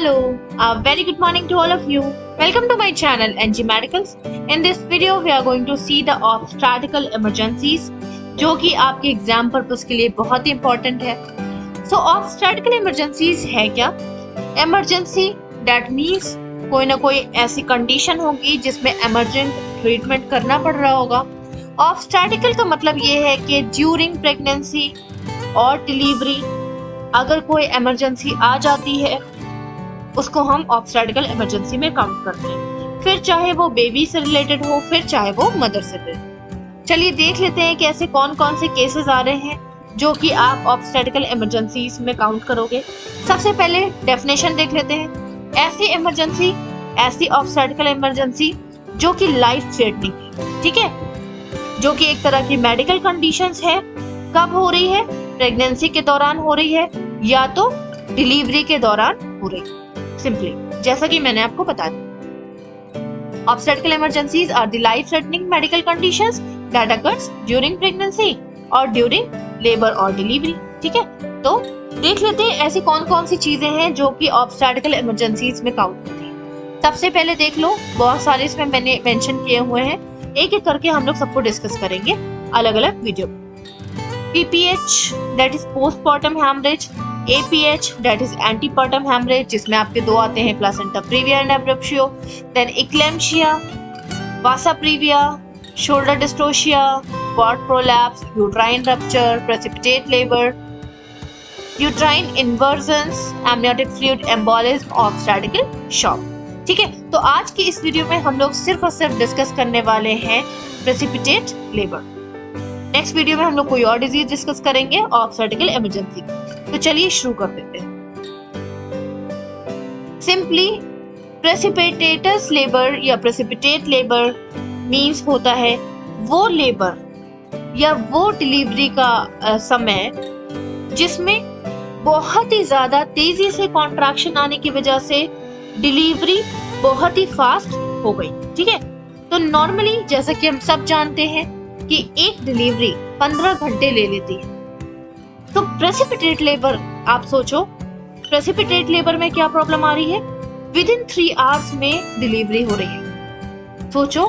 Hello, a very good morning to all of you. Welcome to my channel NG Medicals. In this video, we are going to see the obstetrical emergencies, जो कि आपके exam purpose के लिए बहुत ही important है. So obstetrical emergencies है क्या? Emergency that means कोई ना कोई ऐसी कंडीशन होगी जिसमें इमरजेंट ट्रीटमेंट करना पड़ रहा होगा. obstetrical का मतलब ये है कि ड्यूरिंग प्रेगनेंसी और डिलीवरी अगर कोई इमरजेंसी आ जाती है उसको हम obstetrical इमरजेंसी में काउंट करते हैं, फिर चाहे वो बेबी से रिलेटेड हो, फिर चाहे वो मदर से रिलेटेड. चलिए देख लेते हैं कि ऐसे कौन कौन से केसेस आ रहे हैं जो कि आप obstetrical इमरजेंसीज में काउंट करोगे. सबसे पहले डेफिनेशन देख लेते हैं. ऐसी इमरजेंसी, ऐसी obstetrical इमरजेंसी जो कि लाइफ थ्रेटनिंग है, ठीक है, जो कि एक तरह की मेडिकल कंडीशंस है. कब हो रही है? प्रेगनेंसी के दौरान हो रही है या तो डिलीवरी के दौरान हो रही है. सिंपली जैसा कि मैंने आपको बता दिया, obstetrical emergencies are the life-threatening medical conditions that occurs during pregnancy और during labor और delivery. ठीक है, तो देख लेते हैं ऐसी कौन कौन सी चीजें हैं जो कि obstetrical emergencies में काउंट होती हैं. सबसे पहले देख लो, बहुत सारे इसमें मैंने मेंशन किए हुए हैं, एक एक करके हम लोग सबको डिस्कस करेंगे अलग अलग video. PPH that is postpartum hemorrhage, APH that is antepartum hemorrhage जिसमें आपके दो आते हैं, placenta previa and abruptio, then eclampsia, vasa previa, shoulder dystocia, cord prolapse, uterine rupture, precipitate labor, uterine inversions, amniotic fluid embolism, obstetrical shock. ठीक है, तो आज की इस वीडियो में हम लोग सिर्फ और सिर्फ डिस्कस करने वाले हैं precipitate labor. नेक्स्ट वीडियो में हम लोग कोई और डिजीज डिस्कस करेंगे obstetrical इमरजेंसी. तो चलिए शुरू कर देते हैं. सिंपली प्रेसिपिटेटस लेबर या प्रेसिपिटेट लेबर मींस होता है वो लेबर या वो डिलीवरी का समय जिसमें बहुत ही ज्यादा तेजी से कॉन्ट्रैक्शन आने की वजह से डिलीवरी बहुत ही फास्ट हो गई. ठीक है, तो नॉर्मली जैसा कि हम सब जानते हैं कि एक डिलीवरी 15 घंटे ले लेती है. तो प्रेसिपिटेट लेबर, आप सोचो प्रेसिपिटेट लेबर में क्या प्रॉब्लम आ रही है. विद इन 3 आवर्स में डिलीवरी हो रही है. सोचो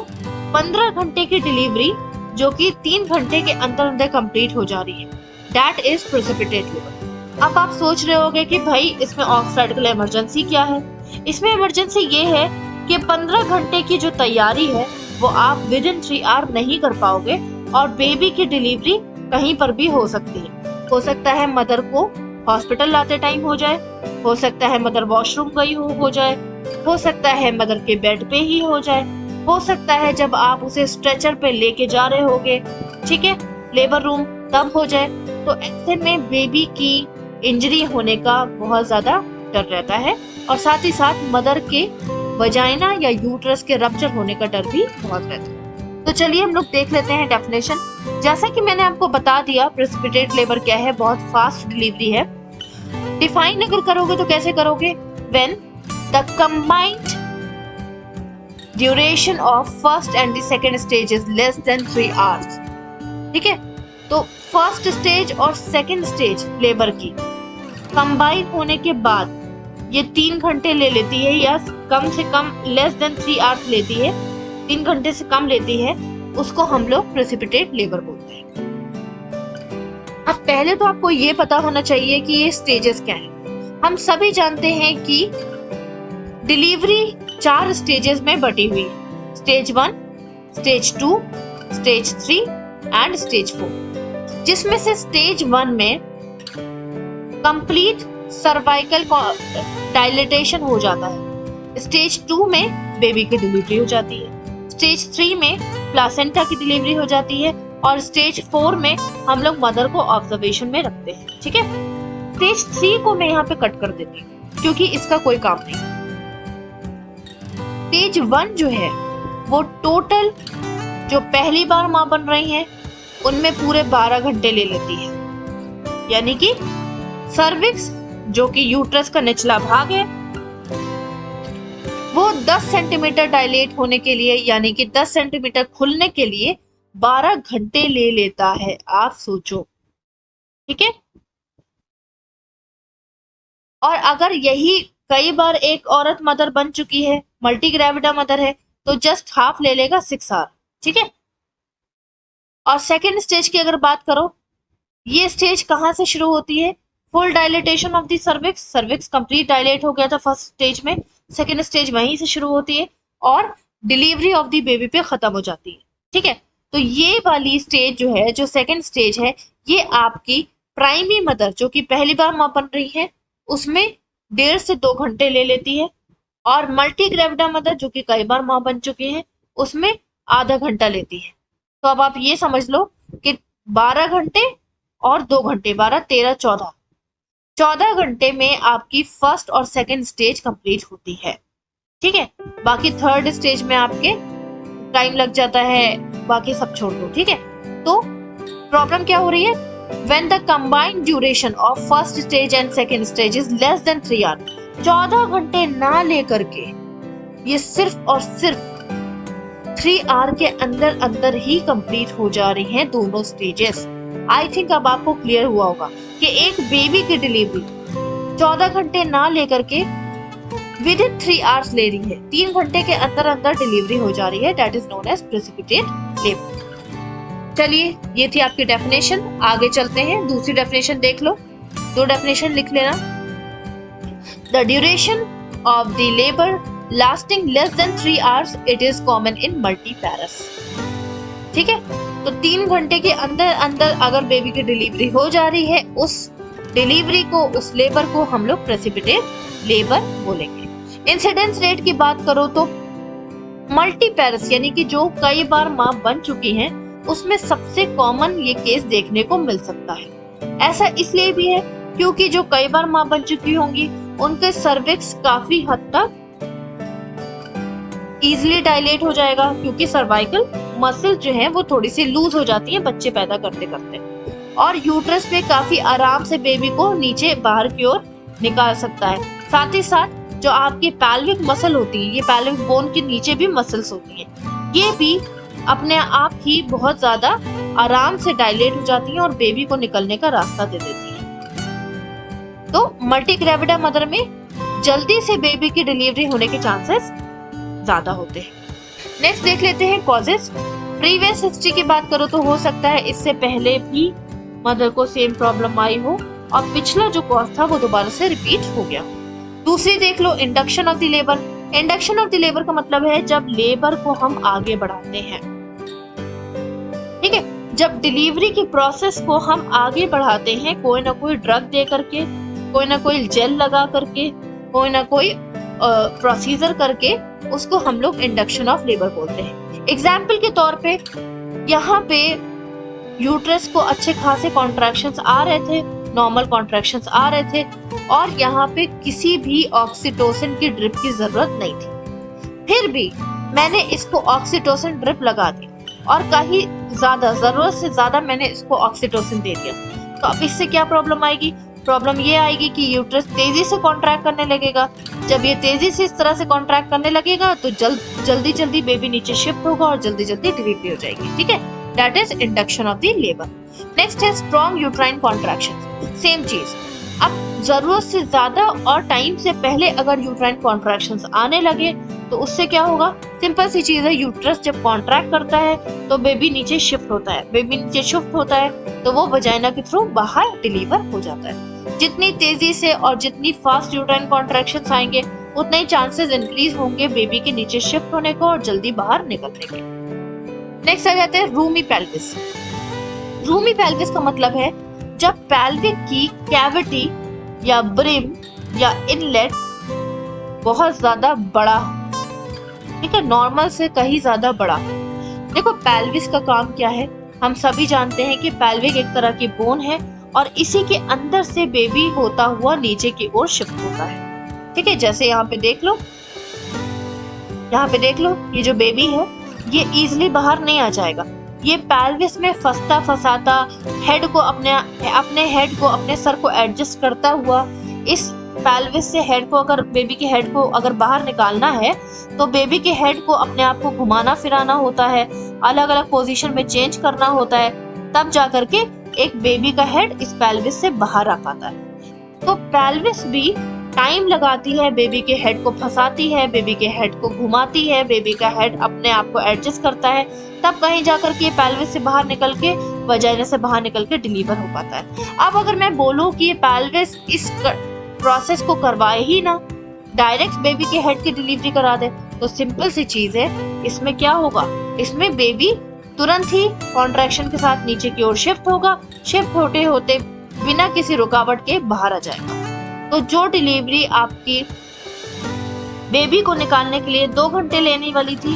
15 घंटे की डिलीवरी जो कि 3 घंटे के अंदर अंदर कंप्लीट हो जा रही है. That is precipitate labour. अब आप सोच रहे होंगे कि भाई इसमें obstetrical इमरजेंसी क्या है. इसमें इमरजेंसी ये है कि 15 घंटे की जो तैयारी है वो आप विद इन 3 आवर नहीं कर पाओगे और बेबी की डिलीवरी कहीं पर भी हो सकती है. हो सकता है मदर को हॉस्पिटल लाते टाइम हो जाए, हो सकता है मदर वॉशरूम गई हो जाए, हो सकता है मदर के बेड पे ही हो जाए, हो सकता है जब आप उसे स्ट्रेचर पे लेके जा रहे होगे, ठीक है, लेबर रूम, तब हो जाए. तो ऐसे में बेबी की इंजरी होने का बहुत ज्यादा डर रहता है और साथ ही साथ मदर के वजाइना या यूट्रस के रप्चर होने का डर भी बहुत रहता है. तो चलिए हम लोग देख लेते हैं डेफिनेशन. जैसा कि मैंने आपको बता दिया प्रेसिपिटेट लेबर क्या है, बहुत फास्ट डिलीवरी है. डिफाइन अगर करोगे तो कैसे करोगे? When the combined duration of first and the second stage is less than 3 hours. ठीक है, तो फर्स्ट स्टेज और सेकंड स्टेज लेबर की कंबाइन होने के बाद ये 3 घंटे ले लेती है या कम से कम लेस देन 3 आवर्स लेती है, 3 घंटे से कम लेती है, उसको हम लोग प्रेसिपिटेट लेबर बोलते हैं. अब पहले तो आपको ये पता होना चाहिए कि ये स्टेजेस क्या हैं. हम सभी जानते हैं कि डिलीवरी 4 स्टेजेस में बटी हुई है. Stage 1, stage 2, stage 3 and stage 4. जिसमें से स्टेज 1 में कंप्लीट सर्वाइकल डायलेटेशन हो जाता है. स्टेज 2 में बेबी की डिलीवरी हो जाती है. स्टेज 3 में प्लासेंटा की डिलीवरी हो जाती है और स्टेज 4 में हम लोग मदर को ऑब्जर्वेशन में रखते हैं. ठीक है, स्टेज 3 को मैं यहाँ पे कट कर देती हूँ क्योंकि इसका कोई काम नहीं. स्टेज 1 जो है वो टोटल जो पहली बार माँ बन रही है उनमें पूरे 12 घंटे ले लेती है. यानी कि सर्विक्स जो कि यूट्रस का निचला भाग है वो 10 सेंटीमीटर डायलेट होने के लिए, यानी कि 10 सेंटीमीटर खुलने के लिए 12 घंटे ले लेता है. आप सोचो. ठीक है, और अगर यही कई बार एक औरत मदर बन चुकी है, मल्टी ग्रेविडा मदर है, तो जस्ट हाफ ले लेगा 6 आवर, ठीक है। और सेकेंड स्टेज की अगर बात करो, ये स्टेज कहाँ से शुरू होती है? Full dilatation of the cervix, cervix complete dilate हो गया था फर्स्ट स्टेज में, सेकेंड स्टेज वहीं से शुरू होती है और डिलीवरी ऑफ द बेबी पे खत्म हो जाती है, ठीक है। तो ये वाली स्टेज जो है, जो सेकेंड स्टेज है, ये आपकी प्राइमरी मदर जो कि पहली बार मां बन रही है उसमें 1.5 से 2 घंटे ले लेती है, और मल्टी ग्रेविडा मदर जो कि कई बार मां बन चुकी है उसमें आधा घंटा लेती है। तो अब आप ये समझ लो कि 12 घंटे और 2 घंटे, 12, 13, 14 घंटे में आपकी फर्स्ट और सेकेंड स्टेज कंप्लीट होती है, ठीक है। बाकी थर्ड स्टेज में आपके टाइम लग जाता है, बाकी सब छोड़ दो, ठीक है। तो प्रॉब्लम क्या हो रही है? When the combined duration of first stage and second stage is less than 3 hours, 14 घंटे ना लेकर के ये सिर्फ और सिर्फ 3 आवर के अंदर अंदर ही कंप्लीट हो जा रही हैं दोनों स्टेजेस। आई थिंक अब आपको क्लियर हुआ होगा कि एक बेबी की डिलीवरी 14 घंटे ना लेकर के विद इन 3 आवर्स ले रही है, 3 घंटे के अंदर अंदर डिलीवरी हो जा रही है। That is known as precipitate labour. चलिए, ये थी आपकी डेफिनेशन। आगे चलते हैं, दूसरी डेफिनेशन देख लो, 2 डेफिनेशन लिख लेना। The duration of the labour lasting less than 3 hours, it is common in multiparous, ठीक है। तो 3 घंटे के अंदर अंदर अगर बेबी की डिलीवरी हो जा रही है, उस डिलीवरी को, उस लेबर को हम लोग प्रेसिपिटेट लेबर बोलेंगे। इंसिडेंस रेट की बात करो तो मल्टीपैरस यानी कि जो कई बार मां बन चुकी हैं उसमें सबसे कॉमन ये केस देखने को मिल सकता है। ऐसा इसलिए भी है क्योंकि जो कई बार मां बन चुकी होंगी उनके सर्विक्स काफी हद तक इजीली डायलेट हो जाएगा, क्योंकि सर्वाइकल मसल जो है वो थोड़ी सी लूज हो जाती है बच्चे पैदा करते करते, और यूट्रस पे काफी आराम से बेबी को नीचे बाहर की ओर निकाल सकता है। साथ ही साथ जो आपकी पैल्विक मसल होती है, ये पैल्विक बोन के नीचे भी मसल्स होती हैं, ये भी अपने आप ही बहुत ज्यादा आराम से डायलेट हो जाती हैं और बेबी को निकलने का रास्ता दे देती हैं। तो मल्टी ग्रेविडा मदर में जल्दी से बेबी की डिलीवरी होने के चांसेस ज्यादा होते हैं। नेक्स्ट देख लेते हैं कॉजेस। प्रीवियस हिस्ट्री की बात करो तो हो सकता है इससे पहले भी मदर को सेम प्रॉब्लम आई हो और पिछला जो कॉज था वो दोबारा से रिपीट हो गया। दूसरी देख लो, induction of the labour. Induction of the labour का मतलब है जब लेबर को हम आगे बढ़ाते हैं, ठीक है। जब डिलीवरी की प्रोसेस को हम आगे बढ़ाते हैं कोई ना कोई ड्रग दे करके, कोई ना कोई जेल लगा करके, कोई ना कोई प्रोसीजर करके, उसको हम लोग इंडक्शन ऑफ लेबर बोलते हैं। एग्जाम्पल के तौर पे यहाँ पे यूट्रस को अच्छे खासे कॉन्ट्रैक्शंस आ रहे थे, नॉर्मल कॉन्ट्रैक्शंस आ रहे थे, और यहाँ पे किसी भी ऑक्सीटोसिन की ड्रिप की जरूरत नहीं थी। फिर भी मैंने इसको ऑक्सीटोसिन ड्रिप लगा दी और कहीं ज्यादा, जरूरत से ज्यादा मैंने इसको ऑक्सीटोसिन दे दिया, तो अब इससे क्या प्रॉब्लम आएगी? प्रॉब्लम ये आएगी कि यूट्रस तेजी से कॉन्ट्रैक्ट करने लगेगा। जब ये तेजी से इस तरह से कॉन्ट्रैक्ट करने लगेगा तो जल्दी जल्दी बेबी नीचे शिफ्ट होगा और जल्दी जल्दी डिलीवरी हो जाएगी, ठीक है। That is induction of the labour. Next है स्ट्रॉन्ग यूट्राइन कॉन्ट्रैक्शन। सेम चीज, अब जरूरत से ज्यादा और टाइम से पहले अगर यूट्राइन कॉन्ट्रैक्शंस आने लगे तो उससे क्या होगा? सिंपल सी चीज है, यूट्रस जब कॉन्ट्रैक्ट करता है तो बेबी नीचे शिफ्ट होता है, बेबी नीचे शिफ्ट होता है तो वो वजाइना के थ्रू बाहर डिलीवर हो जाता है। जितनी तेजी से और जितनी फास्ट यूट्राइन कॉन्ट्रैक्शंस आएंगे उतने ही चांसेस इंक्रीज होंगे बेबी के नीचे शिफ्ट होने को और जल्दी बाहर निकलने के। नेक्स्ट आ जाते हैं रूमी पेल्विस। रूमी पेल्विस का मतलब है जब पेल्विक की कैविटी या ब्रिम या इनलेट बहुत ज्यादा बड़ा, ठीक है, नॉर्मल से कहीं ज्यादा बड़ा। देखो पेल्विस का काम क्या है, हम सभी जानते हैं कि पेल्विक एक तरह की बोन है और इसी के अंदर से बेबी होता हुआ नीचे की ओर शिफ्ट होता है, ठीक है। जैसे यहाँ पे देख लो, यहाँ पे देख लो, ये जो बेबी है ये इजीली बाहर नहीं आ जाएगा, ये पेल्विस में फंसता फंसाता हेड को अपने हेड को, अपने सर को एडजस्ट करता हुआ, इस पेल्विस से हेड को, अगर बेबी के हेड को अगर बाहर निकालना है तो बेबी के हेड को अपने आप को घुमाना फिराना होता है, अलग अलग पोजीशन में चेंज करना होता है, तब जाकर के एक बेबी का हेड इस पेल्विस से बाहर आ पाता है। तो पेल्विस भी टाइम लगाती है, बेबी के हेड को फंसाती है, बेबी के हेड को घुमाती है, बेबी का हेड अपने आप को एडजस्ट करता है, तब कहीं जाकर के पेल्विस से बाहर निकल के, वजाइना से बाहर निकल के डिलीवर हो पाता है। अब अगर मैं बोलूं कि ये पेल्विस इस प्रोसेस को करवाए ही ना, डायरेक्ट बेबी के हेड की डिलीवरी करा दे, तो सिंपल सी चीज है, इसमें क्या होगा, इसमें बेबी तुरंत ही कॉन्ट्रैक्शन के साथ नीचे की ओर शिफ्ट होगा, शिफ्ट होते होते बिना किसी रुकावट के बाहर आ जाएगा। तो जो डिलीवरी आपकी बेबी को निकालने के लिए 2 घंटे लेने वाली थी,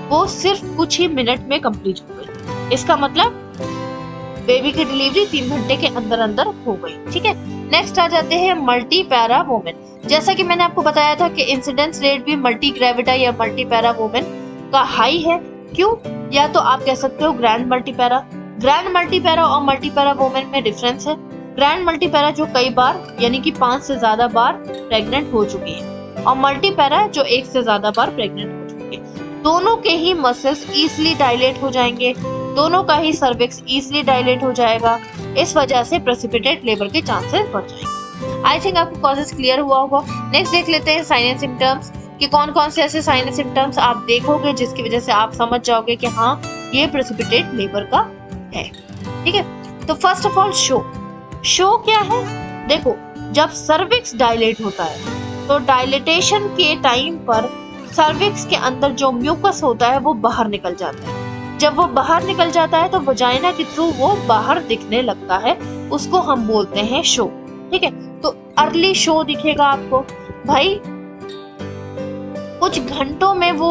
वो सिर्फ कुछ ही मिनट में कंप्लीट हो गई। इसका मतलब बेबी की डिलीवरी 3 घंटे के अंदर अंदर हो गई। ठीक है, नेक्स्ट आ जाते हैं मल्टी पैरा वुमेन। जैसा कि मैंने आपको बताया था कि इंसिडेंस रेट भी मल्टी ग्रेविटा या मल्टी पैरा वुमेन का हाई है। क्यों? या तो आप कह सकते हो grand multi para. Grand multi para और मल्टी पैरा वुमेन में डिफरेंस है। ग्रैंड मल्टी पैरा जो कई बार यानी कि 5 से ज्यादा बार प्रेग्नेंट हो चुकी है, और मल्टी पैरा जो 1 से ज्यादा बार प्रेग्नेंट हो चुकी है। दोनों के ही मसल्स इजिली डायलेट हो जाएंगे, दोनों का ही सर्विक्स इजिली डायलेट हो जाएगा। इस वजह से प्रेसिपिटेट लेबर के चांसेस बढ़ जाएंगे। आई थिंक आपको कॉजेस क्लियर हुआ होगा। नेक्स्ट देख लेते हैं साइन एंड सिम्टम्स कि कौन कौन से ऐसे साइन एंड सिम्टम्स आप देखोगे जिसकी वजह से आप समझ जाओगे कि हाँ ये प्रेसिपिटेट लेबर का है। ठीक है, तो फर्स्ट ऑफ ऑल शो क्या है? देखो, जब सर्विक्स डायलेट होता है तो डायलेटेशन के टाइम पर सर्विक्स के अंदर जो म्यूकस होता है वो बाहर निकल जाता है। जब वो बाहर निकल जाता है तो वजाइना के थ्रू वो बाहर दिखने लगता है, उसको हम बोलते हैं शो। ठीक है, तो अर्ली शो दिखेगा आपको। भाई कुछ घंटों में वो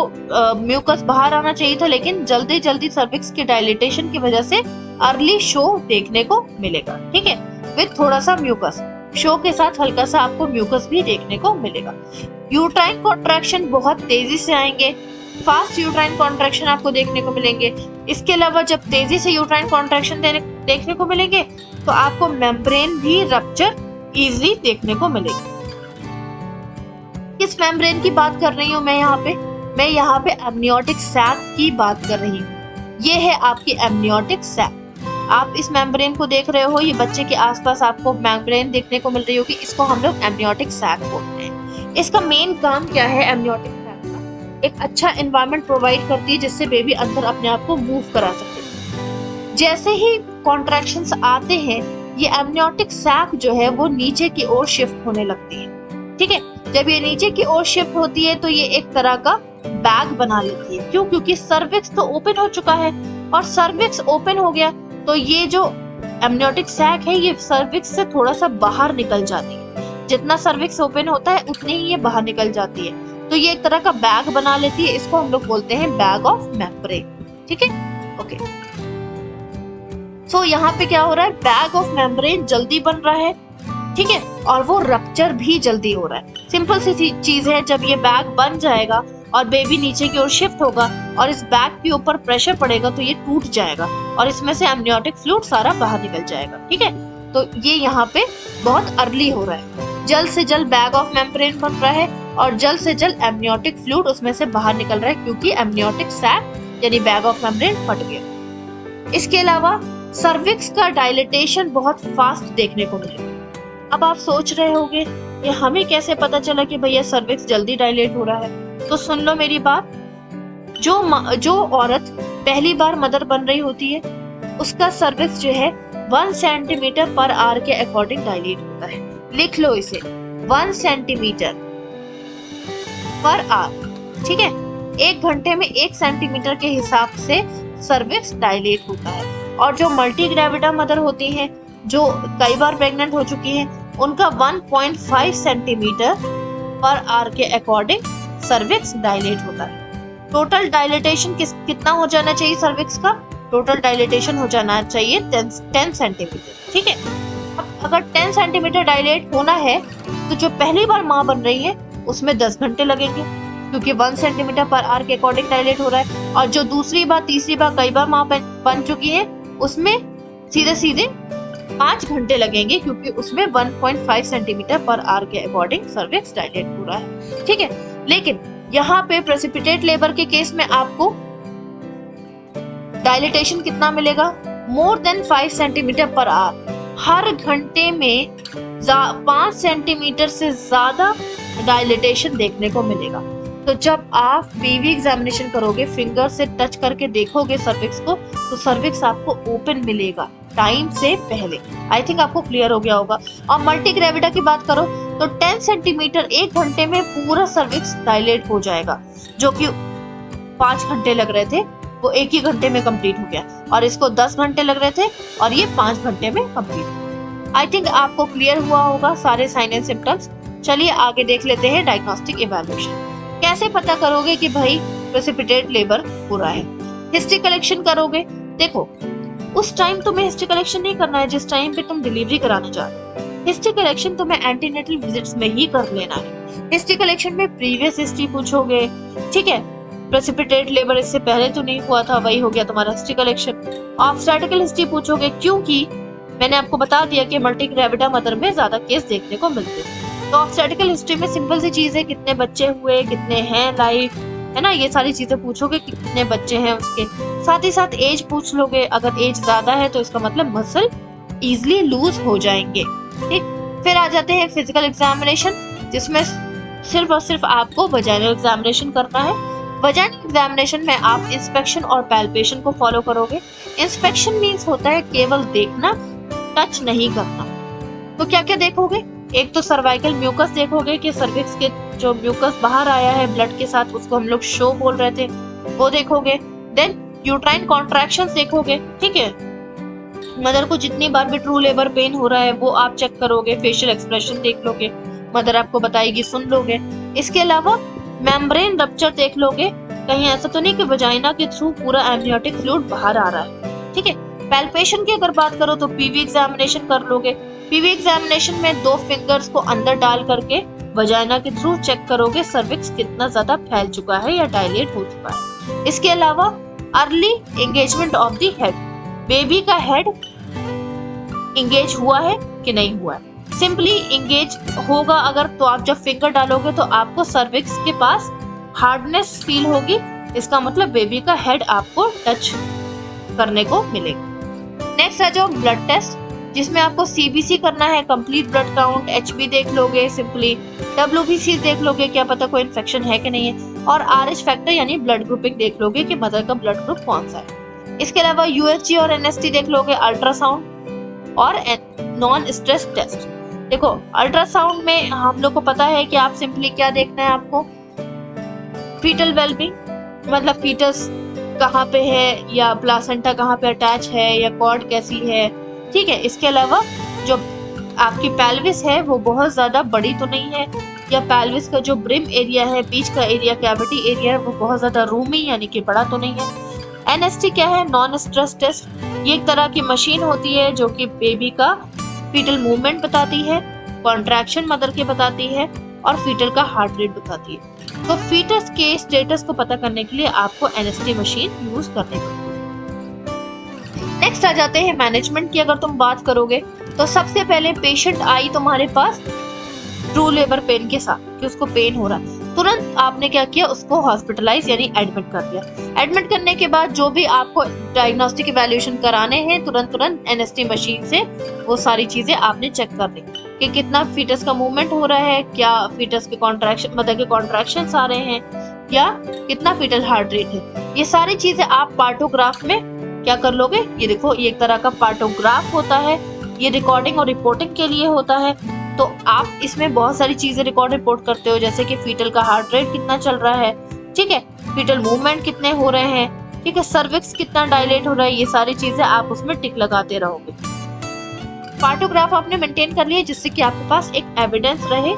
म्यूकस बाहर आना चाहिए था, लेकिन जल्दी जल्दी सर्विक्स के डायलेटेशन की वजह से अर्ली शो देखने को मिलेगा। ठीक है, विद थोड़ा सा म्यूकस, शो के साथ हल्का सा आपको म्यूकस भी देखने को मिलेगा। यूट्राइन कॉन्ट्रैक्शन बहुत तेजी से आएंगे, फास्ट यूट्राइन कॉन्ट्रैक्शन आपको देखने को मिलेंगे। इसके अलावा जब तेजी से यूट्राइन कॉन्ट्रैक्शन देखने को मिलेंगे तो आपको मेम्ब्रेन भी रप्चर इजीली देखने को मिलेगी। किस मेम्ब्रेन की बात कर रही हूँ मैं यहाँ पे एमनियोटिक सैक की बात कर रही हूँ। ये है आपकी एमनियोटिक सैक। आप इस मेम्ब्रेन को देख रहे हो, ये बच्चे के आसपास आपको मेम्ब्रेन देखने को मिल रही होगी, इसको हम लोग एमनियोटिक सैक बोलते हैं। इसका मेन काम क्या है? एमनियोटिक सैक का एक अच्छा एनवायरनमेंट प्रोवाइड करती है जिससे बेबी अंदर अपने आप को मूव करा सके। जैसे ही कॉन्ट्रैक्शंस आते हैं, ये एमनियोटिक सैक जो है वो नीचे की ओर शिफ्ट होने लगती है। ठीक है, जब ये नीचे की ओर शिफ्ट होती है तो ये एक तरह का बैग बना लेती है। क्यों? क्योंकि सर्विक्स तो ओपन हो चुका है, और सर्विक्स ओपन हो गया तो ये जो एमनियोटिक सैक है ये सर्विक्स से थोड़ा सा बाहर निकल जाती है। जितना सर्विक्स ओपन होता है उतनी ही ये बाहर निकल जाती है, तो ये एक तरह का बैग बना लेती है। इसको हम लोग बोलते हैं बैग ऑफ मेम्ब्रेन। ठीक है, ओके। सो यहाँ पे क्या हो रहा है? बैग ऑफ मेम्ब्रेन जल्दी बन रहा है। ठीक है, और वो रप्चर भी जल्दी हो रहा है। सिंपल सी चीज है, जब ये बैग बन जाएगा और बेबी नीचे की ओर शिफ्ट होगा और इस बैग के ऊपर प्रेशर पड़ेगा तो ये टूट जाएगा और इसमें से एमनियोटिक फ्लूइड सारा बाहर निकल जाएगा। ठीक है, तो ये यहाँ पे बहुत अर्ली हो रहा है। जल्द से जल्द बैग ऑफ मेम्ब्रेन बन रहा है और जल्द से जल्द एमनियोटिक फ्लूइड उसमें से बाहर निकल रहा है, क्योंकि एमनियोटिक सैक यानी बैग ऑफ मेम्ब्रेन फट गया। इसके अलावा सर्विक्स का डायलेटेशन बहुत फास्ट देखने को मिलेगा। अब आप सोच रहे होंगे कि हमें कैसे पता चला कि भैया सर्विक्स जल्दी डायलेट हो रहा है? तो सुन लो मेरी बात। जो औरत पहली बार मदर बन रही होती है उसका सर्विक्स जो है 1 सेंटीमीटर पर आवर के अकॉर्डिंग डायलेट होता है। लिख लो इसे, 1 सेंटीमीटर पर आवर। ठीक है, 1 घंटे में 1 सेंटीमीटर के हिसाब से सर्विक्स डायलेट होता है। और जो मल्टी ग्रेविटा मदर होती हैं, जो कई बार प्रेग्नेंट हो चुकी हैं, उनका 1.5 सेंटीमीटर पर आवर के अकॉर्डिंग सर्विक्स डायलेट होता है। टोटल डायलेटेशन कितना हो जाना चाहिए सर्विक्स का? टोटल डायलेटेशन हो जाना चाहिए 10 सेंटीमीटर। ठीक है, अब अगर 10 सेंटीमीटर डायलेट होना है तो जो पहली बार माँ बन रही है उसमें 10 घंटे लगेंगे, क्योंकि 1 सेंटीमीटर पर आवर के अकॉर्डिंग डायलेट हो रहा है। और जो दूसरी बार, तीसरी बार, कई बार माँ बन चुकी है उसमें सीधे 5 घंटे लगेंगे, क्योंकि उसमें 1.5 सेंटीमीटर पर आवर के अकॉर्डिंग सर्विक्स डायलेट हो रहा है। ठीक है, लेकिन यहाँ पे प्रेसिपिटेट लेबर के केस में आपको डायलेटेशन कितना मिलेगा? More than 5 centimetre per hour. हर घंटे में 5 सेंटीमीटर से ज्यादा डायलिटेशन देखने को मिलेगा। तो जब आप पीवी एग्जामिनेशन करोगे, फिंगर से टच करके देखोगे सर्विक्स को, तो सर्विक्स आपको ओपन मिलेगा टाइम से पहले। आई थिंक आपको क्लियर हो गया होगा। और मल्टी ग्रेविटा की बात करो तो 10 सेंटीमीटर 1 घंटे में पूरा सर्विक्स डायलेट हो जाएगा, जो कि 5 घंटे लग रहे थे वो 1 ही घंटे में कंप्लीट हो गया, और इसको 10 घंटे लग रहे थे और ये 5 घंटे में कंप्लीट हो। आई थिंक आपको क्लियर हुआ होगा सारे साइन एंड सिम्टम्स। चलिए आगे देख लेते हैं डायग्नोस्टिक इवैल्यूएशन। कैसे पता करोगे कि भाई प्रेसिपिटेट लेबर हो रहा है? हिस्ट्री कलेक्शन करोगे। देखो, उस टाइम तुम्हें हिस्ट्री कलेक्शन नहीं करना है जिस टाइम पे तुम डिलीवरी कराने जा रहे हो। हिस्ट्री कलेक्शन तुम्हें एंटीनेटल विजिट्स में ही कर लेना है। हिस्ट्री कलेक्शन में प्रीवियस हिस्ट्री पूछोगे, ठीक है। प्रेसिपिटेट लेबर इससे पहले तो नहीं हुआ था, वही हो गया तुम्हारा हिस्ट्री कलेक्शन। ऑब्स्टेट्रिकल हिस्ट्री पूछोगे, क्योंकि मैंने आपको बता दिया कि मल्टी ग्रेविटा मदर में ज्यादा केस देखने को मिलते हैं। तो ऑब्स्टेट्रिकल हिस्ट्री में सिंपल सी चीज है, कितने बच्चे हुए, कितने हैं लाइव, है ना, ये सारी चीजें पूछोगे, कितने बच्चे हैं उसके। साथ ही साथ एज पूछ लोगे। अगर एज ज्यादा है तो इसका मतलब मसल इजिली लूज हो जाएंगे, ठीक। फिर आ जाते हैं फिजिकल एग्जामिनेशन, जिसमें सिर्फ और सिर्फ आपको वजाइनल एग्जामिनेशन करना है। वजाइनल एग्जामिनेशन में आप इंस्पेक्शन और पैल्पेशन को फॉलो करोगे। इंस्पेक्शन मीन्स होता है केवल देखना, टच नहीं करना। तो क्या क्या देखोगे? एक तो सर्वाइकल म्यूकस देखोगे कि सर्विक्स के जो म्यूकस बाहर आया है ब्लड के साथ, उसको हम लोग शो बोल रहे थे, वो देखोगे। देन यूट्राइन कॉन्ट्रैक्शंस देखोगे, ठीक है। मदर को जितनी बार भी ट्रू लेबर पेन हो रहा है वो आप चेक करोगे। फेशियल एक्सप्रेशन देख लोगे, मदर आपको बताएगी, सुन लोगे। इसके अलावा मेम्ब्रेन रप्चर देख लोगे, कहीं ऐसा तो नहीं कि वजाइना के थ्रू पूरा एमनियोटिक फ्लूइड बाहर आ रहा है, ठीक है। पैल्पेशन की अगर बात करो तो पीवी एग्जामिनेशन कर लोगे। पीवी एग्जामिनेशन में 2 फिंगर्स को अंदर डाल करके वजाइना के थ्रू चेक करोगे सर्विक्स कितना ज्यादा फैल चुका है या डायलेट हो चुका है। इसके अलावा early engagement of the head, baby का हेड एंगेज हुआ है कि नहीं हुआ है। सिंपली एंगेज होगा अगर, तो आप जब फिंगर डालोगे तो आपको सर्विक्स के पास हार्डनेस फील होगी, इसका मतलब बेबी का हेड आपको टच करने को मिलेगा। नेक्स्ट आ जाओ ब्लड टेस्ट, जिसमें आपको सीबीसी करना है, कंप्लीट ब्लड काउंट, एचबी देख लोगे, सिंपली डब्ल्यूबीसी देख लोगे, क्या पता कोई इन्फेक्शन है कि नहीं है, और आरएच फैक्टर यानी ब्लड ग्रुपिंग देख लोगे कि मदर का ब्लड ग्रुप कौन सा है। इसके अलावा यूएसजी और एनएसटी देख लोगे, अल्ट्रासाउंड और नॉन स्ट्रेस टेस्ट। देखो, अल्ट्रासाउंड में हम लोग को पता है कि आप सिंपली क्या देखना है आपको, फीटल वेलबींग, मतलब फीटस कहाँ पे है, या प्लासेंटा कहाँ पे अटैच है, या कॉर्ड कैसी है, ठीक है। इसके अलावा जो आपकी पेल्विस है वो बहुत ज्यादा बड़ी तो नहीं है, या पेल्विस का जो ब्रिम एरिया है, बीच का एरिया, कैविटी एरिया है, वो बहुत ज्यादा रूमी यानी कि बड़ा तो नहीं है। एनएसटी क्या है? Non stress test. ये एक तरह की मशीन होती है जो कि बेबी का फीटल मूवमेंट बताती है, कॉन्ट्रैक्शन मदर के बताती है, और फीटल का हार्ट रेट बताती है। तो फीटस के स्टेटस को पता करने के लिए आपको एनएसटी मशीन यूज करनी पड़ती है। नेक्स्ट आ जाते हैं मैनेजमेंट की। अगर तुम बात करोगे तो सबसे पहले पेशेंट आई तुम्हारे पास ट्रू लेबर पेन के साथ कि उसको पेन हो रहा है, तुरंत आपने क्या किया, उसको हॉस्पिटलाइज यानी एडमिट कर दिया। एडमिट करने के बाद जो भी आपको डायग्नोस्टिक इवैल्यूएशन कराने हैं, तुरंत एनएसटी मशीन से वो सारी चीजें आपने चेक कर ली कि कितना फीटस का मूवमेंट हो रहा है, क्या फीटस के कॉन्ट्रैक्शन मदर के कॉन्ट्रैक्शंस आ रहे हैं, या कितना फीटल हार्ट रेट है। ये सारी चीजें आप पार्टोग्राफ में क्या कर लोगे, ये देखो, ये एक तरह का पार्टोग्राफ होता है, ये रिकॉर्डिंग और रिपोर्टिंग के लिए होता है। तो आप इसमें बहुत सारी चीजें रिकॉर्ड रिपोर्ट करते हो, जैसे कि फीटल का हार्ट रेट कितना चल रहा है, ठीक है, फीटल मूवमेंट कितने हो रहे हैं, ठीक है, सर्विक्स कितना डायलेट हो रहा है, ये सारी चीजें आप उसमें टिक लगाते रहोगे। पार्टोग्राफ आपने मेंटेन कर लिया जिससे कि आपके पास एक एविडेंस रहे,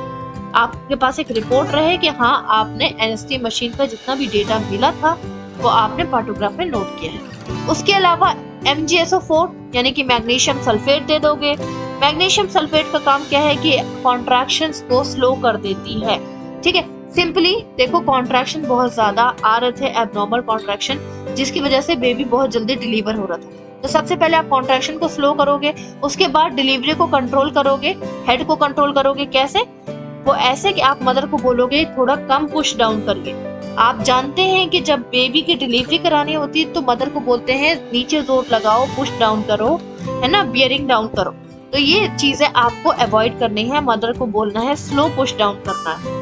आपके पास एक रिपोर्ट रहे कि हाँ आपने एनएसटी मशीन का जितना भी डेटा मिला था वो आपने पार्टोग्राफ में नोट किया है। उसके अलावा MgSO4 यानी कि मैग्नीशियम सल्फेट दे दोगे। मैग्नीशियम सल्फेट का काम क्या है कि कॉन्ट्रैक्शंस को स्लो कर देती है, ठीक है। सिंपली देखो, कॉन्ट्रैक्शन बहुत ज्यादा आ रहे थे, एबनॉर्मल कॉन्ट्रैक्शन, जिसकी वजह से बेबी बहुत जल्दी डिलीवर हो रहा था। तो सबसे पहले आप कॉन्ट्रैक्शन को स्लो करोगे, उसके बाद डिलीवरी को कंट्रोल करोगे, हेड को कंट्रोल करोगे। कैसे? वो ऐसे कि आप मदर को बोलोगे थोड़ा कम पुश डाउन करिए। आप जानते हैं कि जब बेबी की डिलीवरी करानी होती है तो मदर को बोलते हैं नीचे जोर लगाओ, पुश डाउन करो, है ना, बियरिंग डाउन करो। तो ये चीजें आपको अवॉइड करनी है। मदर को बोलना है स्लो पुश डाउन करना है।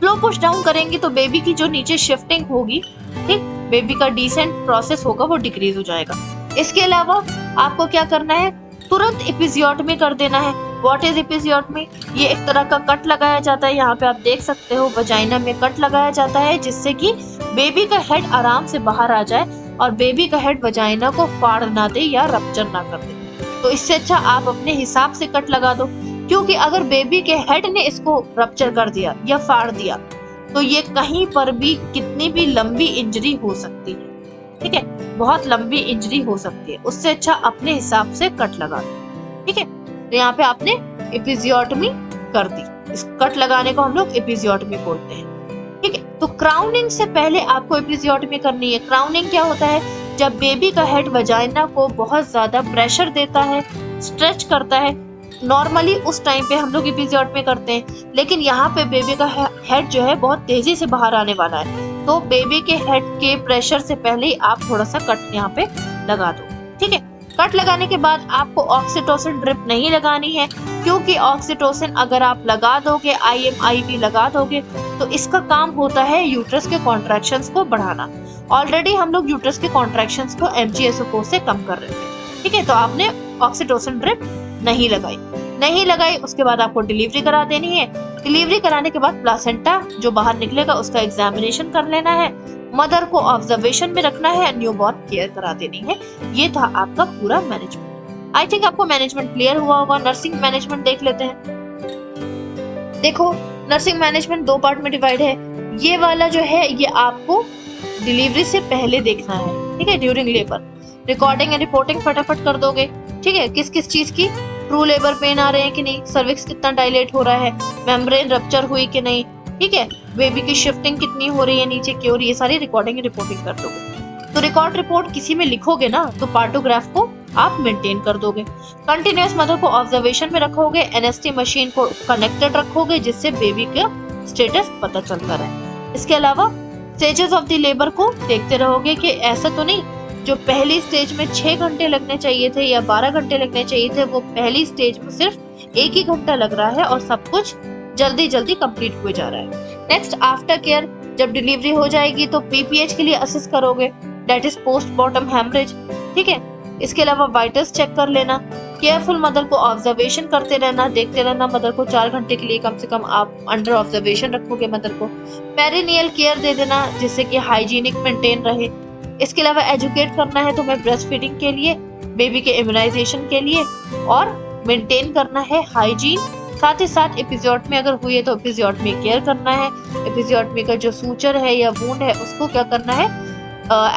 स्लो पुश डाउन करेंगे तो बेबी की जो नीचे शिफ्टिंग होगी, ठीक, बेबी का डिसेंट प्रोसेस होगा वो डिक्रीज हो जाएगा। इसके अलावा आपको क्या करना है, तुरंत एपिजियोटमी कर देना है। What is episiotomy? ये एक तरह का कट लगाया जाता है, यहाँ पे आप देख सकते हो वजाइना में कट लगाया जाता है, जिससे कि बेबी का हेड आराम से बाहर आ जाए और बेबी का हेड वजाइना को फाड़ ना दे या रप्चर ना कर दे। तो इससे अच्छा आप अपने हिसाब से कट लगा दो, क्योंकि अगर बेबी के हेड ने इसको रप्चर कर दिया या फाड़ दिया तो ये कहीं पर भी कितनी भी लंबी इंजरी हो सकती है, ठीक है, बहुत लंबी इंजरी हो सकती है। उससे अच्छा अपने हिसाब से कट लगा दो, ठीक है। तो यहाँ पे आपने एपिजियोटमी कर दी। इस कट लगाने को हम लोग एपिजियोटमी बोलते हैं, ठीक है। तो क्राउनिंग से पहले आपको एपिजियोटमी करनी है। क्राउनिंग क्या होता है? जब बेबी का हेड वजाइना को बहुत ज्यादा प्रेशर देता है, स्ट्रेच करता है, नॉर्मली उस टाइम पे हम लोग एपिजियोटमी करते हैं, लेकिन यहाँ पे बेबी का हेड जो है बहुत तेजी से बाहर आने वाला है, तो बेबी के हेड के प्रेशर से पहले ही आप थोड़ा सा कट यहाँ पे लगा दो, ठीक है। कट लगाने के बाद आपको ऑक्सीटोसिन ड्रिप नहीं लगानी है, क्योंकि ऑक्सीटोसिन अगर आप लगा दोगे, IMIV लगा दोगे, तो इसका काम होता है यूट्रस के कॉन्ट्रैक्शंस को बढ़ाना। ऑलरेडी हम लोग यूट्रस के कॉन्ट्रैक्शंस को MgSO4 से कम कर रहे थे, ठीक है। तो आपने ऑक्सीटोसिन ड्रिप नहीं लगाई। उसके बाद आपको डिलीवरी करा देनी है। डिलीवरी कराने के बाद प्लासेंटा जो बाहर निकलेगा उसका एग्जामिनेशन कर लेना है, मदर को ऑब्जर्वेशन में रखना है, न्यूबॉर्न केयर करा देनी है। ये था आपका पूरा मैनेजमेंट। आई थिंक आपको मैनेजमेंट क्लियर हुआ होगा। नर्सिंग मैनेजमेंट देख लेते हैं। देखो, नर्सिंग मैनेजमेंट 2 पार्ट में डिवाइड है। ये वाला जो है ये आपको डिलीवरी से पहले देखना है, ठीक है। During labour recording and reporting फटाफट कर दोगे, ठीक है। किस किस चीज की, ट्रू लेबर पेन आ रहे हैं कि नहीं, सर्विक्स कितना डायलेट हो रहा है, मेम्ब्रेन रप्चर हुई कि नहीं, ठीक है, बेबी की शिफ्टिंग कितनी हो रही है नीचे की ओर, ये सारी रिकॉर्डिंग रिपोर्टिंग कर दोगे। तो रिकॉर्ड रिपोर्ट किसी में लिखोगे ना, तो पार्टोग्राफ को आप मेंटेन कर दोगे। कंटिन्यूअस मदर को ऑब्जर्वेशन में रखोगे, NST मशीन को कनेक्टेड रखोगे, जिससे बेबी का स्टेटस पता चलता रहे। इसके अलावा स्टेजेस ऑफ द लेबर को देखते रहोगे कि ऐसा तो नहीं जो पहली स्टेज में 6 घंटे लगने चाहिए थे या 12 घंटे लगने चाहिए थे, वो पहली स्टेज में सिर्फ 1 ही घंटा लग रहा है और सब कुछ जल्दी जल्दी कंप्लीट हुए जा रहा है। नेक्स्ट, आफ्टर केयर, जब डिलीवरी हो जाएगी तो PPH के लिए असेस करोगे, that is post bottom haemorrhage, ठीक है। इसके अलावा वाइटल्स चेक कर लेना। केयरफुल मदर को ऑब्जर्वेशन करते रहना, देखते रहना मदर को। 4 घंटे के लिए कम से कम आप अंडर ऑब्जर्वेशन रखोगे मदर को। पेरिनियल केयर दे देना, जिससे कि हाइजीनिक मेंटेन रहे। इसके अलावा एजुकेट करना है तुम्हें ब्रेस्ट फीडिंग के लिए, बेबी के इम्यूनाइजेशन के लिए, और मेंटेन करना है हाइजीन। साथ ही साथ एपिजियोटमी अगर हुई है तो एपिजियोटमी केयर करना है। एपिजियोटमी का जो सूचर है या वुंड है उसको क्या करना है,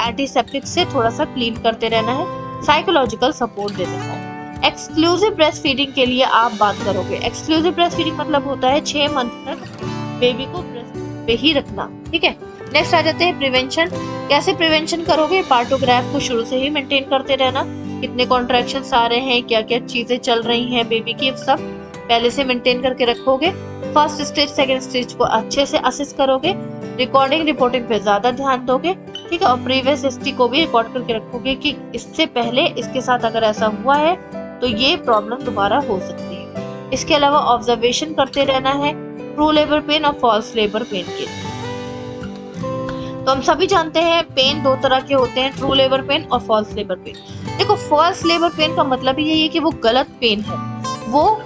एंटीसेप्टिक से थोड़ा सा क्लीन करते रहना है। साइकोलॉजिकल सपोर्ट दे देना है। एक्सक्लूसिव ब्रेस्ट फीडिंग के लिए आप बात करोगे। एक्सक्लूसिव ब्रेस्ट फीडिंग मतलब होता है 6 मंथ तक बेबी को ब्रेस्ट पे ही रखना, ठीक है। नेक्स्ट आ जाते हैं प्रिवेंशन। कैसे प्रिवेंशन करोगे? पार्टोग्राफ को शुरू से ही मेंटेन करते रहना, कितने कॉन्ट्रैक्शंस आ रहे हैं, क्या क्या चीजें चल रही हैं बेबी की, सब पहले से मेंटेन करके रखोगे। फर्स्ट स्टेज सेकंड स्टेज को अच्छे से असेस करोगे। रिकॉर्डिंग रिपोर्टिंग पे ज्यादा ध्यान दोगे, ठीक है। और प्रीवियस हिस्ट्री को भी रिकॉर्ड करके रखोगे कि इससे पहले इसके साथ अगर ऐसा हुआ है तो ये प्रॉब्लम दोबारा हो सकती है। इसके अलावा ऑब्जर्वेशन करते रहना है ट्रू लेबर पेन और फॉल्स लेबर पेन के। तो हम सभी जानते हैं पेन 2 तरह के होते हैं, ट्रू लेबर पेन और फॉल्स लेबर पेन। देखो, फॉल्स लेबर पेन का मतलब ही यही है कि वो गलत पेन है, वो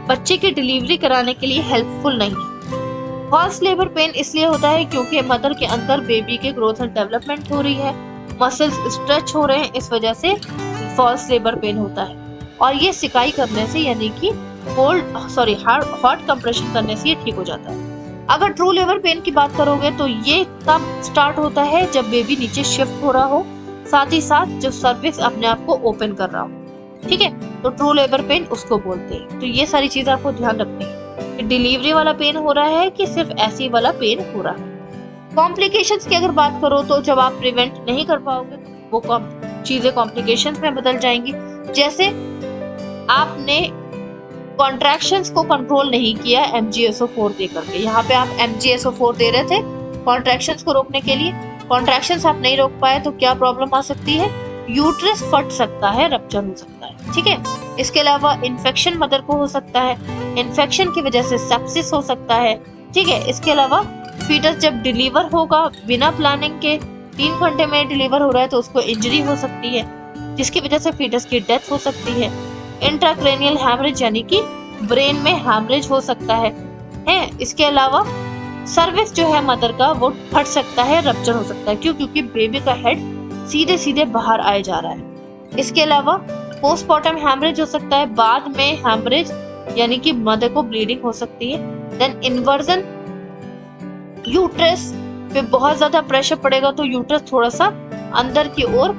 बच्चे की डिलीवरी कराने के लिए हेल्पफुल नहीं है। फॉल्स लेबर पेन इसलिए होता है क्योंकि मदर के अंदर बेबी के ग्रोथ एंड डेवलपमेंट हो रही है, मसल्स स्ट्रेच हो रहे हैं, इस वजह से फॉल्स लेबर पेन होता है। और ये सिकाई करने से, यानी कि हॉट कंप्रेशन करने से ये ठीक हो जाता है। अगर ट्रू लेबर पेन की बात करोगे तो ये तब स्टार्ट होता है जब बेबी नीचे शिफ्ट हो रहा हो, साथ ही साथ जो सर्विक्स अपने आप को ओपन कर रहा हो, ठीक है। तो ट्रू लेबर पेन उसको बोलते हैं। तो ये सारी चीज आपको ध्यान रखनी है कि डिलीवरी वाला पेन हो रहा है कि सिर्फ ऐसी वाला पेन हो रहा है। कॉम्प्लिकेशंस की अगर बात करो तो जब आप प्रिवेंट नहीं कर पाओगे तो वो चीजें कॉम्प्लिकेशंस में बदल जाएंगी। जैसे आपने कॉन्ट्रैक्शंस को कंट्रोल नहीं किया MgSO4 दे करके, यहाँ पे आप MgSO4 दे रहे थे कॉन्ट्रैक्शंस को रोकने के लिए, कॉन्ट्रैक्शंस आप नहीं रोक पाए तो क्या प्रॉब्लम आ सकती है, यूट्रस फट सकता है, रप्चर हो सकता है, ठीक है। इसके अलावा इन्फेक्शन मदर को हो सकता है, इन्फेक्शन की वजह से सेप्सिस हो सकता है। ठीक है, इसके अलावा फीटस जब डिलीवर होगा बिना प्लानिंग के 3 घंटे में डिलीवर हो रहा है तो उसको इंजरी हो सकती है, जिसकी वजह से फीटस की डेथ हो सकती है। इंट्राक्रैनियल हैमरेज यानी कि ब्रेन में हैमरेज हो सकता है। इसके अलावा सर्विक्स जो है मदर का वो फट सकता है, रप्चर हो सकता है। क्यों? क्योंकि बेबी का हेड सीधे सीधे बाहर आए जा रहा है। इसके अलावा पोस्टमार्टम हैमरेज हो सकता है, बाद में हैमरेज यानी कि मदर को ब्लीडिंग हो सकती है। देन इन्वर्जन, यूट्रस पे बहुत ज्यादा प्रेशर पड़ेगा तो यूट्रस थोड़ा सा अंदर की ओर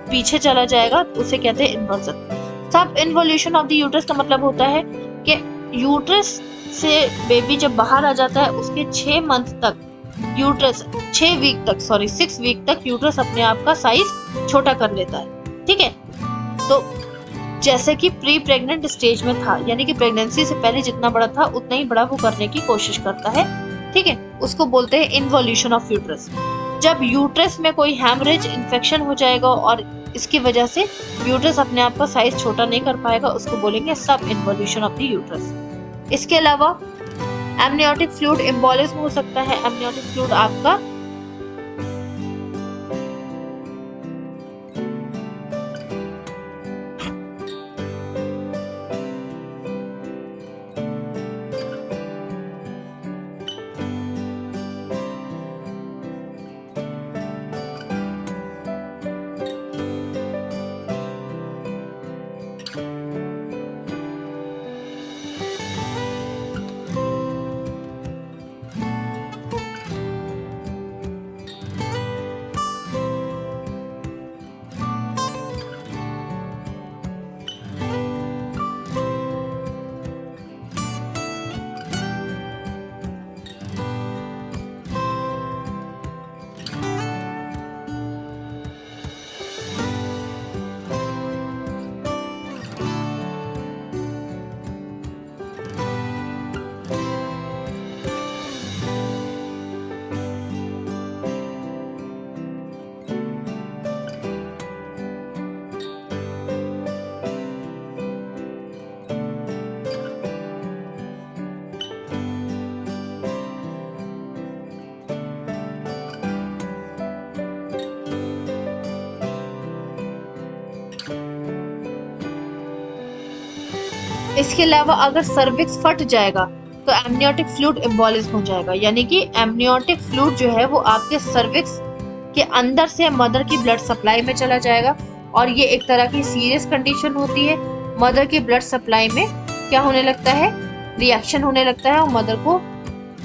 पीछे चला जाएगा, उसे कहते हैं इन्वर्जन। सब इन्वोल्यूशन ऑफ द यूट्रस का मतलब होता है कि यूट्रस से बेबी जब बाहर आ जाता है उसके 6 मंथ तक यूट्रस 6 वीक तक यूट्रस अपने आप का साइज छोटा कर लेता है। ठीक है, तो जैसे कि प्री प्रेग्नेंट स्टेज में था, यानी कि प्रेगनेंसी से पहले जितना बड़ा था उतना ही बड़ा वो करने की कोशिश करता है। ठीक है, उसको बोलते हैं इन्वोल्यूशन ऑफ यूट्रस। जब यूट्रस में कोई हैमरेज इन्फेक्शन हो जाएगा और इसकी वजह से यूट्रस अपने आप का साइज छोटा नहीं कर पाएगा, उसको बोलेंगे सब इन्वोल्यूशन ऑफ द यूट्रस। इसके अलावा एमनियोटिक फ्लूइड एम्बोलिज्म हो सकता है। एमनियोटिक फ्लूइड आपका इसके अलावा अगर सर्विक्स फट जाएगा तो एमनियोटिक फ्लूइड एम्बोलिज्म हो जाएगा, यानी कि एमनियोटिक फ्लूइड जो है वो आपके सर्विक्स के अंदर से मदर की ब्लड सप्लाई में चला जाएगा और ये एक तरह की सीरियस कंडीशन होती है। मदर की ब्लड सप्लाई में क्या होने लगता है, रिएक्शन होने लगता है और मदर को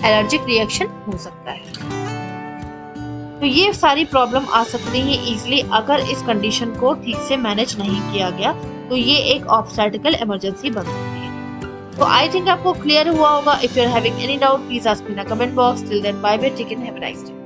एलर्जिक रिएक्शन हो सकता है। तो ये सारी प्रॉब्लम आ सकती है इजीली अगर इस कंडीशन को ठीक से मैनेज नहीं किया गया, तो ये एक ऑब्स्टैटिकल इमरजेंसी बन सकती है। तो आई थिंक आपको क्लियर हुआ होगा। If you are having any doubt please ask me in the comment box. Till then bye bye, take care, have a nice day.